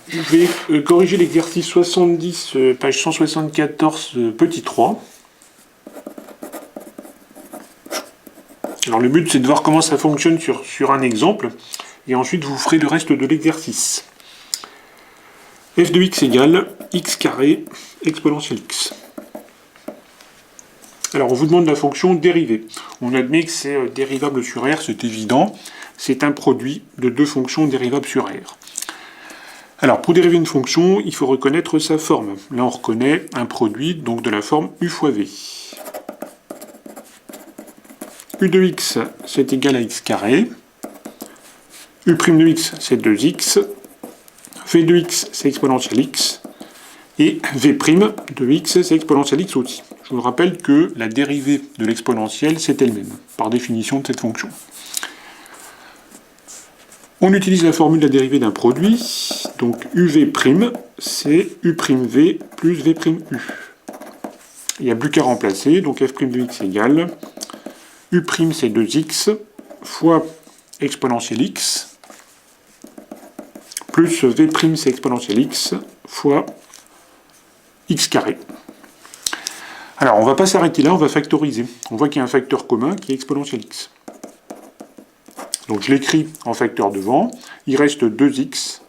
Je vais corriger l'exercice 70, page 174, petit 3. Alors le but c'est de voir comment ça fonctionne sur un exemple, et ensuite vous ferez le reste de l'exercice. f de x égale x carré exponentielle x. Alors on vous demande la fonction dérivée. On admet que c'est dérivable sur R, c'est évident. C'est un produit de deux fonctions dérivables sur R. Alors pour dériver une fonction, il faut reconnaître sa forme. Là on reconnaît un produit donc de la forme u fois v. U de x c'est égal à x carré. U' de x c'est 2x. V de x c'est exponentielle x. Et v' de x c'est exponentielle x aussi. Je vous rappelle que la dérivée de l'exponentielle c'est elle-même, par définition de cette fonction. On utilise la formule de la dérivée d'un produit, donc uv', c'est u'v plus v', u. Il n'y a plus qu'à remplacer, donc f' de x égale u' c'est 2x fois exponentielle x, plus v' c'est exponentielle x fois x carré. Alors on ne va pas s'arrêter là, on va factoriser. On voit qu'il y a un facteur commun qui est exponentielle x. Donc je l'écris en facteur devant, il reste 2x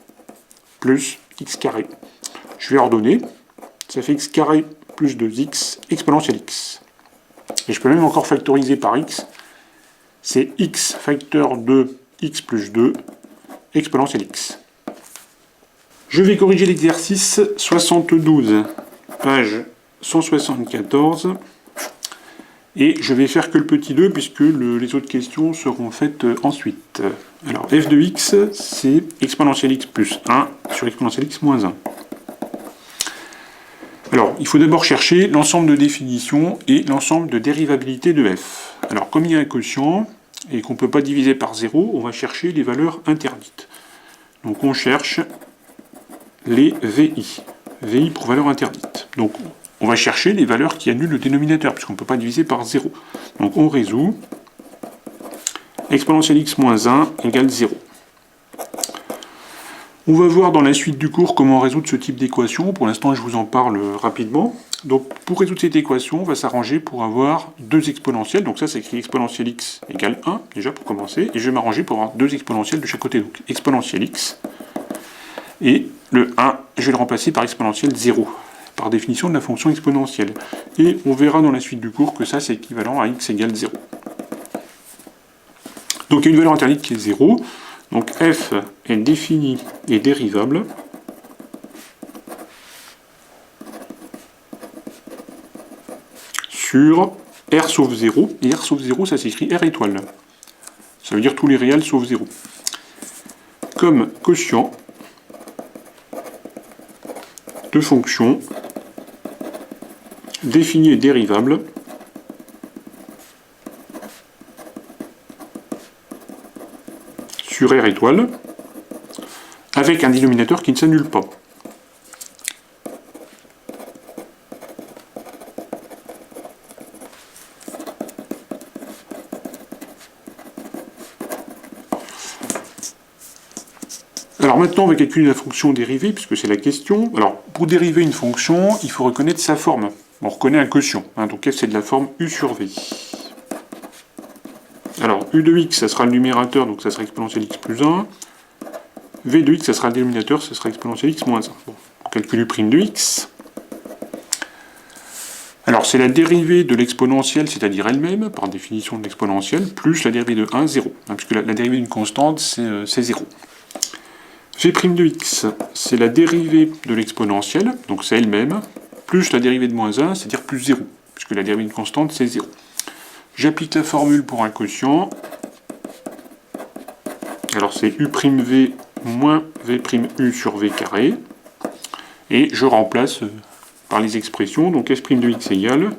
plus x carré. Je vais ordonner, ça fait x carré plus 2x exponentielle x. Et je peux même encore factoriser par x, c'est x facteur de x plus 2 exponentielle x. Je vais corriger l'exercice 72, page 174. Et je vais faire que le petit 2 puisque les autres questions seront faites ensuite. Alors f de x, c'est exponentielle x plus 1 sur exponentielle x moins 1. Alors, il faut d'abord chercher l'ensemble de définitions et l'ensemble de dérivabilité de f. Alors, comme il y a un quotient et qu'on ne peut pas diviser par 0, on va chercher les valeurs interdites. Donc on cherche les VI. VI pour valeur interdite. Donc on va chercher les valeurs qui annulent le dénominateur, puisqu'on ne peut pas diviser par 0. Donc on résout. Exponentielle x moins 1 égale 0. On va voir dans la suite du cours comment résoudre ce type d'équation. Pour l'instant, je vous en parle rapidement. Donc pour résoudre cette équation, on va s'arranger pour avoir deux exponentielles. Donc ça, c'est écrit exponentielle x égale 1, déjà pour commencer. Et je vais m'arranger pour avoir deux exponentielles de chaque côté. Donc exponentielle x. Et le 1, je vais le remplacer par exponentielle 0. Par définition de la fonction exponentielle. Et on verra dans la suite du cours que ça c'est équivalent à x égale 0. Donc il y a une valeur interdite qui est 0. Donc f est définie et dérivable sur r sauf 0. Et r sauf 0, ça s'écrit r étoile. Ça veut dire tous les réels sauf 0. Comme quotient de fonctions définie et dérivable sur R étoile avec un dénominateur qui ne s'annule pas. Alors maintenant, on va calculer la fonction dérivée, puisque c'est la question. Alors, pour dériver une fonction, il faut reconnaître sa forme. On reconnaît un quotient, donc f c'est de la forme u sur v. Alors, u de x, ça sera le numérateur, donc ça sera exponentielle x plus 1. V de x, ça sera le dénominateur, ça sera exponentielle x moins 1. Bon, on calcule u' de x. Alors, c'est la dérivée de l'exponentielle, c'est-à-dire elle-même, par définition de l'exponentielle, plus la dérivée de 1, 0. Puisque la dérivée d'une constante, c'est 0. V' de x, c'est la dérivée de l'exponentielle, donc c'est elle-même, plus la dérivée de moins 1, c'est-à-dire plus 0, puisque la dérivée d'une constante, c'est 0. J'applique la formule pour un quotient. Alors c'est u'v moins v'u sur v carré. Et je remplace par les expressions, donc f' de x égale.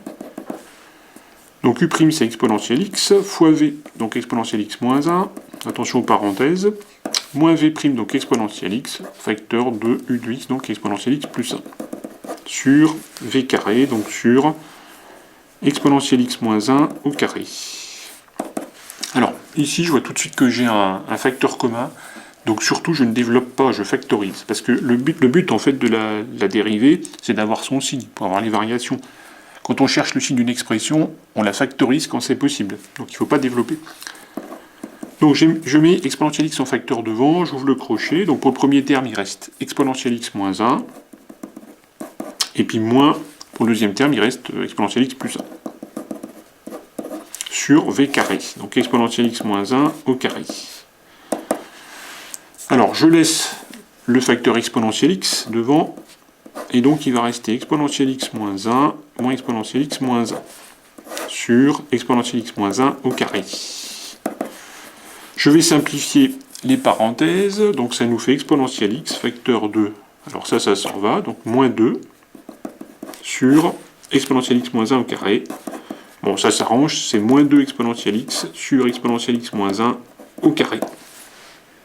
Donc u' c'est exponentielle x, fois v, donc exponentielle x moins 1. Attention aux parenthèses. Moins v', donc exponentielle x, facteur de u de x, donc exponentielle x plus 1. Sur v carré, donc sur exponentielle x moins 1 au carré. Alors, ici, je vois tout de suite que j'ai un facteur commun Donc surtout, je ne développe pas, je factorise. Parce que le but en fait de la dérivée, c'est d'avoir son signe, pour avoir les variations. Quand on cherche le signe d'une expression, on la factorise quand c'est possible. Donc il ne faut pas développer. Donc je mets exponentielle x en facteur devant, j'ouvre le crochet. Donc pour le premier terme, il reste exponentielle x moins 1. Et puis moins, pour le deuxième terme, il reste exponentielle x plus 1. Sur v carré. Donc exponentielle x moins 1 au carré. Alors je laisse le facteur exponentielle x devant. Et donc il va rester exponentielle x moins 1 moins exponentielle x moins 1. Sur exponentielle x moins 1 au carré. Je vais simplifier les parenthèses, donc ça nous fait exponentielle x facteur 2. Alors ça s'en va, donc moins 2 sur exponentielle x moins 1 au carré. Bon, ça s'arrange, c'est moins 2 exponentielle x sur exponentielle x moins 1 au carré.